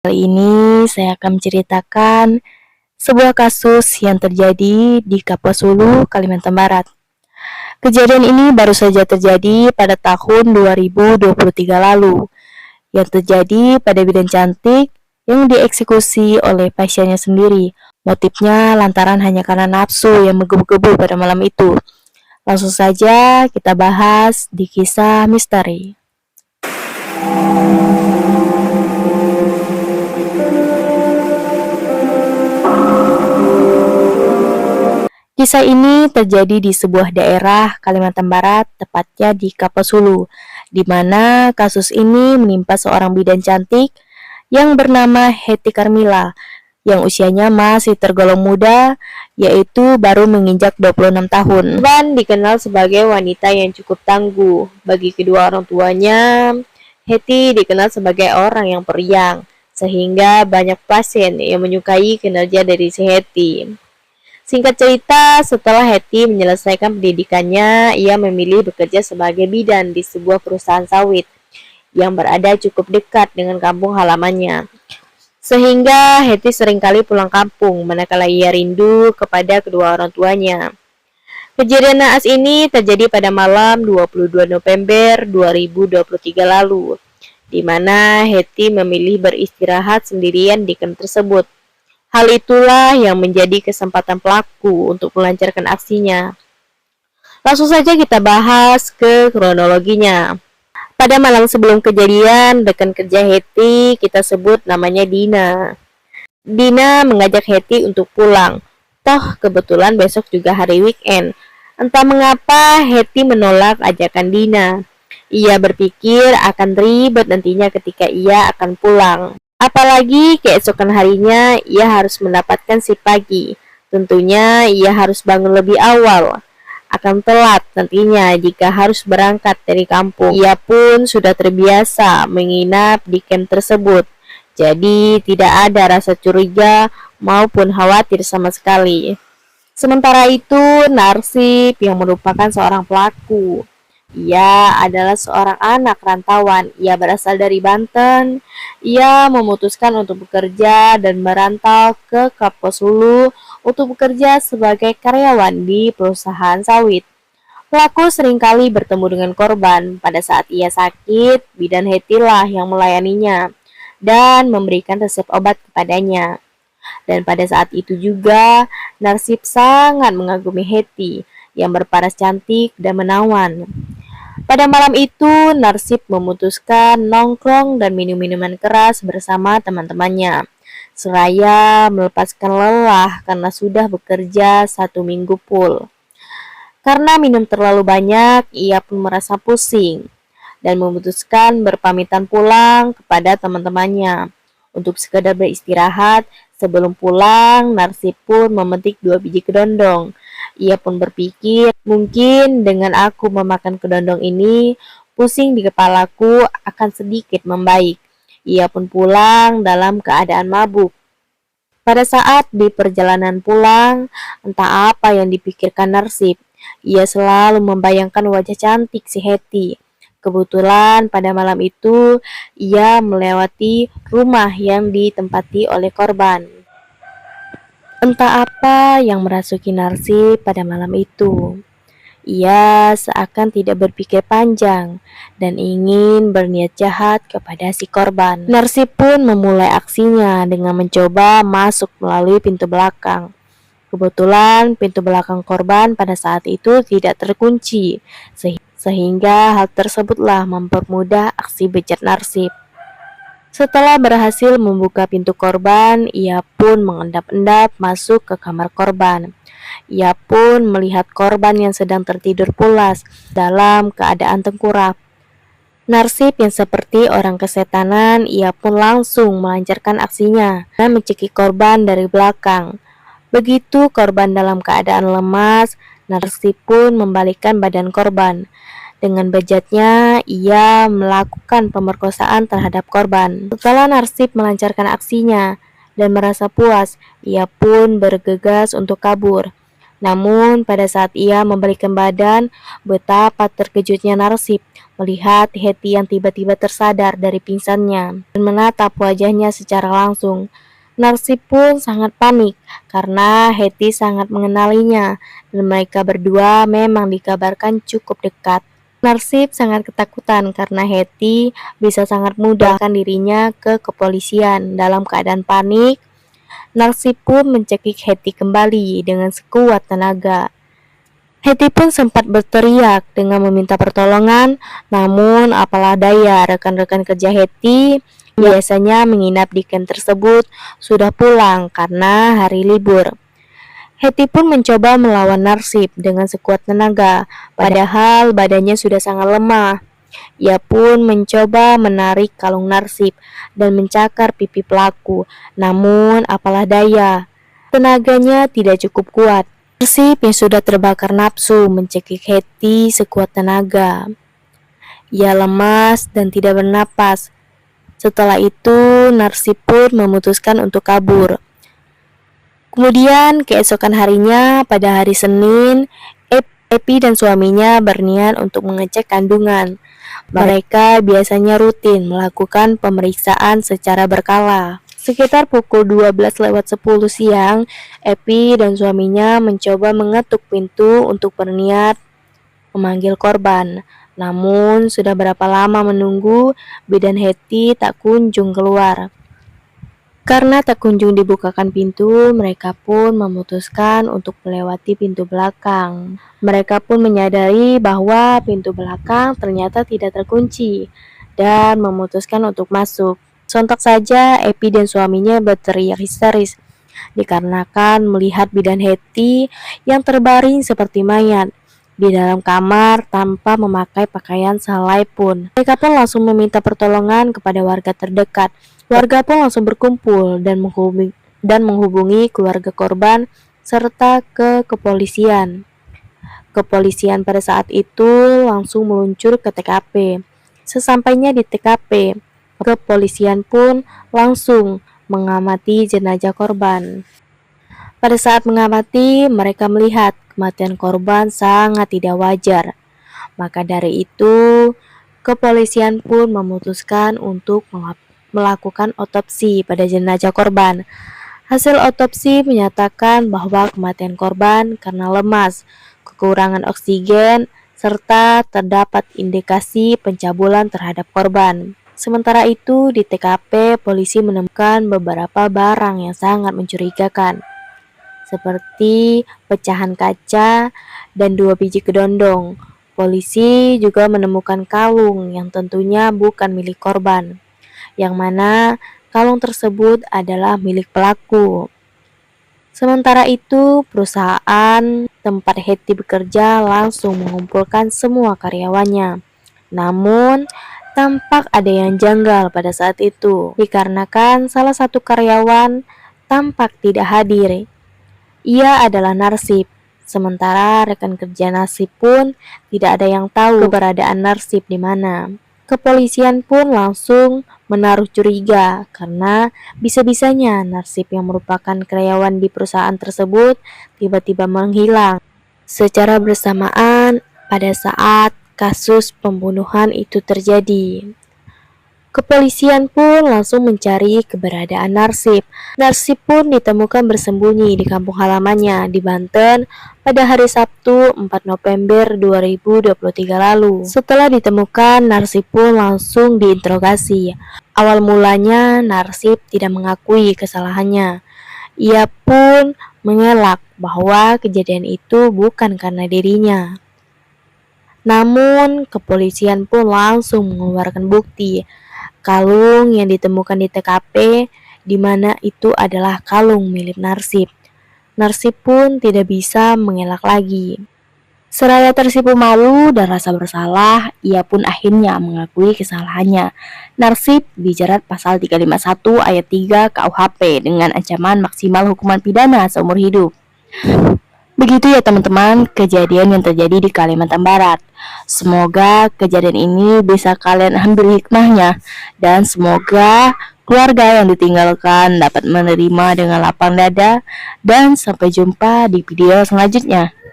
Kali ini saya akan menceritakan sebuah kasus yang terjadi di Kapuas Hulu, Kalimantan Barat. Kejadian ini baru saja terjadi pada tahun 2023 lalu, yang terjadi pada bidan cantik yang dieksekusi oleh pasiennya sendiri. Motifnya lantaran hanya karena nafsu yang menggebu-gebu pada malam itu. Langsung saja kita bahas di kisah misteri. Kisah ini terjadi di sebuah daerah Kalimantan Barat, tepatnya di Kapuas Hulu, di mana kasus ini menimpa seorang bidan cantik yang bernama Hetty Carmila, yang usianya masih tergolong muda, yaitu baru menginjak 26 tahun. Dan dikenal sebagai wanita yang cukup tangguh. Bagi kedua orang tuanya, Hetty dikenal sebagai orang yang periang, sehingga banyak pasien yang menyukai kinerja dari si Hetty. Singkat cerita, setelah Hetty menyelesaikan pendidikannya, ia memilih bekerja sebagai bidan di sebuah perusahaan sawit yang berada cukup dekat dengan kampung halamannya. Sehingga Hetty seringkali pulang kampung manakala ia rindu kepada kedua orang tuanya. Kejadian naas ini terjadi pada malam 22 November 2023 lalu, di mana Hetty memilih beristirahat sendirian di kamar tersebut. Hal itulah yang menjadi kesempatan pelaku untuk melancarkan aksinya. Langsung saja kita bahas ke kronologinya. Pada malam sebelum kejadian, rekan kerja Hetty, kita sebut namanya Dina. Dina mengajak Hetty untuk pulang. Toh kebetulan besok juga hari weekend. Entah mengapa Hetty menolak ajakan Dina. Ia berpikir akan ribet nantinya ketika ia akan pulang. Apalagi keesokan harinya ia harus mendapatkan shift pagi. Tentunya ia harus bangun lebih awal. Akan telat nantinya jika harus berangkat dari kampung. Ia pun sudah terbiasa menginap di camp tersebut. Jadi tidak ada rasa curiga maupun khawatir sama sekali. Sementara itu, Narsip yang merupakan seorang pelaku. Ia adalah seorang anak rantauan. Ia berasal dari Banten. Ia memutuskan untuk bekerja dan merantau ke Kapuas Hulu untuk bekerja sebagai karyawan di perusahaan sawit. Pelaku seringkali bertemu dengan korban. Pada saat ia sakit, bidan Hetty lah yang melayaninya dan memberikan resep obat kepadanya. Dan pada saat itu juga, Narsip sangat mengagumi Hetty yang berparas cantik dan menawan. Pada malam itu, Narsip memutuskan nongkrong dan minum minuman keras bersama teman-temannya, seraya melepaskan lelah karena sudah bekerja 1 minggu full. Karena minum terlalu banyak, ia pun merasa pusing dan memutuskan berpamitan pulang kepada teman-temannya untuk sekedar beristirahat. Sebelum pulang, Narsip pun memetik 2 biji kedondong. Ia pun berpikir, mungkin dengan aku memakan kedondong ini, pusing di kepalaku akan sedikit membaik. Ia pun pulang dalam keadaan mabuk. Pada saat di perjalanan pulang, entah apa yang dipikirkan Narsip. Ia selalu membayangkan wajah cantik si Hetty. Kebetulan pada malam itu, ia melewati rumah yang ditempati oleh korban. Entah apa yang merasuki Narsip pada malam itu. Ia seakan tidak berpikir panjang dan ingin berniat jahat kepada si korban. Narsip pun memulai aksinya dengan mencoba masuk melalui pintu belakang. Kebetulan pintu belakang korban pada saat itu tidak terkunci, sehingga hal tersebutlah mempermudah aksi bejat Narsip. Setelah berhasil membuka pintu korban, ia pun mengendap-endap masuk ke kamar korban. Ia pun melihat korban yang sedang tertidur pulas dalam keadaan tengkurap. Narsip yang seperti orang kesetanan, ia pun langsung melancarkan aksinya dan mencekik korban dari belakang. Begitu korban dalam keadaan lemas, Narsip pun membalikkan badan korban. Dengan bejatnya, ia melakukan pemerkosaan terhadap korban. Setelah Narsip melancarkan aksinya dan merasa puas, ia pun bergegas untuk kabur. Namun pada saat ia membalikan badan, betapa terkejutnya Narsip melihat Hetty yang tiba-tiba tersadar dari pingsannya dan menatap wajahnya secara langsung. Narsip pun sangat panik karena Hetty sangat mengenalinya dan mereka berdua memang dikabarkan cukup dekat. Narsip sangat ketakutan karena Hetty bisa sangat mudah melaporkan dirinya ke kepolisian. Dalam keadaan panik, Narsip pun mencekik Hetty kembali dengan sekuat tenaga. Hetty pun sempat berteriak dengan meminta pertolongan, namun apalah daya rekan-rekan kerja Hetty biasanya menginap di camp tersebut sudah pulang karena hari libur. Hetty pun mencoba melawan Narsip dengan sekuat tenaga, padahal badannya sudah sangat lemah. Ia pun mencoba menarik kalung Narsip dan mencakar pipi pelaku, namun apalah daya, tenaganya tidak cukup kuat. Narsip yang sudah terbakar nafsu mencekik Hetty sekuat tenaga. Ia lemas dan tidak bernapas. Setelah itu, Narsip pun memutuskan untuk kabur. Kemudian keesokan harinya, pada hari Senin, Epi dan suaminya berniat untuk mengecek kandungan. Mereka biasanya rutin melakukan pemeriksaan secara berkala. Sekitar pukul 12:10 siang, Epi dan suaminya mencoba mengetuk pintu untuk berniat memanggil korban. Namun sudah berapa lama menunggu, bidan Hetty tak kunjung keluar. Karena tak kunjung dibukakan pintu, mereka pun memutuskan untuk melewati pintu belakang. Mereka pun menyadari bahwa pintu belakang ternyata tidak terkunci dan memutuskan untuk masuk. Sontak saja Epi dan suaminya berteriak histeris dikarenakan melihat bidan Hetty yang terbaring seperti mayat di dalam kamar tanpa memakai pakaian sehelai pun. Mereka pun langsung meminta pertolongan kepada warga terdekat. Warga pun langsung berkumpul dan menghubungi keluarga korban serta ke kepolisian. Kepolisian pada saat itu langsung meluncur ke TKP. Sesampainya di TKP, kepolisian pun langsung mengamati jenazah korban. Pada saat mengamati, mereka melihat kematian korban sangat tidak wajar. Maka dari itu, kepolisian pun memutuskan untuk melakukan otopsi pada jenazah korban. Hasil otopsi menyatakan bahwa kematian korban karena lemas, kekurangan oksigen, serta terdapat indikasi pencabulan terhadap korban. Sementara itu, di TKP, polisi menemukan beberapa barang yang sangat mencurigakan, seperti pecahan kaca dan 2 biji kedondong. Polisi juga menemukan kalung yang tentunya bukan milik korban, yang mana kalung tersebut adalah milik pelaku. Sementara itu, perusahaan tempat Hetty bekerja langsung mengumpulkan semua karyawannya. Namun, tampak ada yang janggal pada saat itu, dikarenakan salah satu karyawan tampak tidak hadir. Ia adalah Narsip. Sementara rekan kerja Narsip pun tidak ada yang tahu keberadaan Narsip di mana. Kepolisian pun langsung menaruh curiga karena bisa-bisanya Narsip yang merupakan karyawan di perusahaan tersebut tiba-tiba menghilang secara bersamaan pada saat kasus pembunuhan itu terjadi. Kepolisian pun langsung mencari keberadaan Narsip. Narsip pun ditemukan bersembunyi di kampung halamannya di Banten pada hari Sabtu 4 November 2023 lalu. Setelah ditemukan, Narsip pun langsung diinterogasi. Awal mulanya, Narsip tidak mengakui kesalahannya. Ia pun mengelak bahwa kejadian itu bukan karena dirinya. Namun, kepolisian pun langsung mengeluarkan bukti kalung yang ditemukan di TKP, di mana itu adalah kalung milik Narsip. Narsip pun tidak bisa mengelak lagi. Seraya tersipu malu dan rasa bersalah, ia pun akhirnya mengakui kesalahannya. Narsip dijerat pasal 351 ayat 3 KUHP dengan ancaman maksimal hukuman pidana seumur hidup. Begitu ya teman-teman, kejadian yang terjadi di Kalimantan Barat. Semoga kejadian ini bisa kalian ambil hikmahnya, dan semoga keluarga yang ditinggalkan dapat menerima dengan lapang dada, dan sampai jumpa di video selanjutnya.